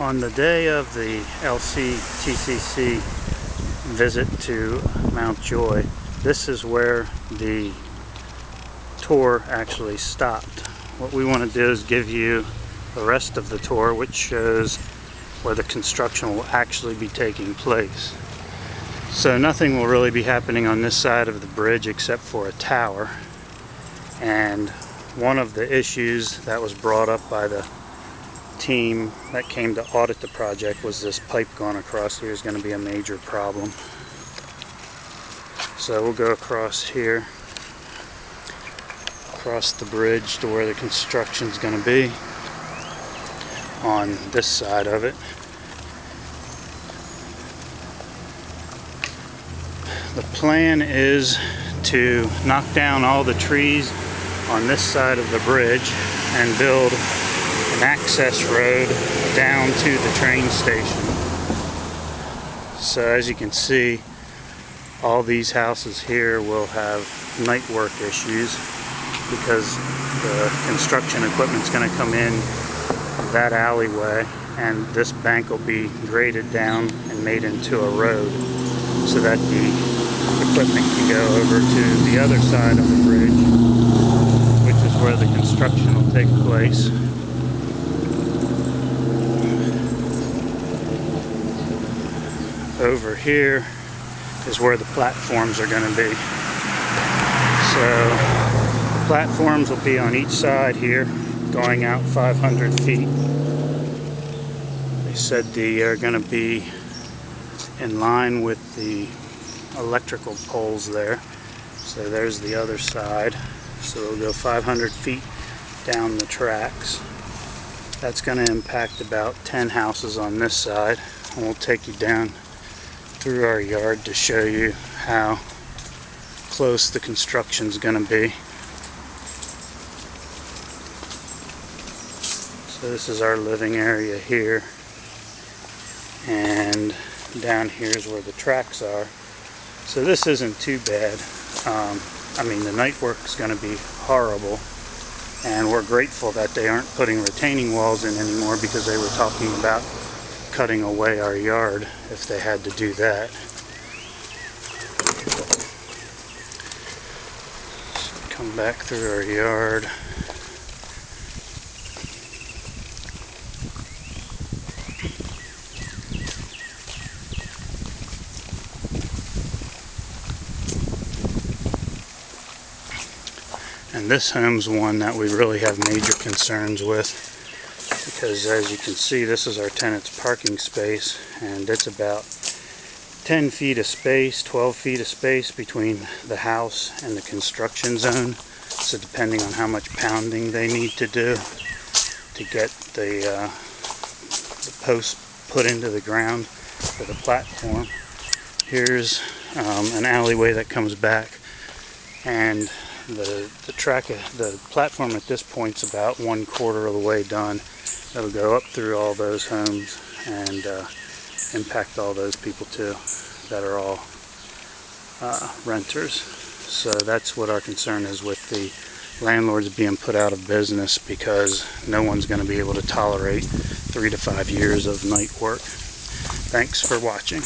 On the day of the LCTCC visit to Mount Joy, this is where the tour actually stopped. What we want to do is give you the rest of the tour, which shows where the construction will actually be taking place. So nothing will really be happening on this side of the bridge except for a tower. And one of the issues that was brought up by the team that came to audit the project was this pipe going across here is going to be a major problem. So we'll go across here, across the bridge to where the construction's going to be on this side of it. The plan is to knock down all the trees on this side of the bridge and build an access road down to the train station. So as you can see, all these houses here will have night work issues because the construction equipment's going to come in that alleyway, and this bank will be graded down and made into a road so that the equipment can go over to the other side of the bridge, which is where the construction will take place. Over here is where the platforms are going to be. So the platforms will be on each side here, going out 500 feet. They said they are going to be in line with the electrical poles there. So there's the other side. So they'll go 500 feet down the tracks. That's going to impact about 10 houses on this side. And we'll take you down through our yard to show you how close the construction's going to be. So this is our living area here, and down here is where the tracks are. So this isn't too bad. I mean, the night work is going to be horrible, and we're grateful that they aren't putting retaining walls in anymore, because they were talking about cutting away our yard if they had to do that. So come back through our yard. And this home's one that we really have major concerns with, because as you can see, this is our tenant's parking space, and it's about 10 feet of space, 12 feet of space between the house and the construction zone. So depending on how much pounding they need to do to get the post put into the ground for the platform. Here's an alleyway that comes back, and the platform at this point's about 1/4 of the way done. It'll go up through all those homes and impact all those people too that are all renters. So that's what our concern is with the landlords being put out of business, because no one's going to be able to tolerate 3 to 5 years of night work. Thanks for watching.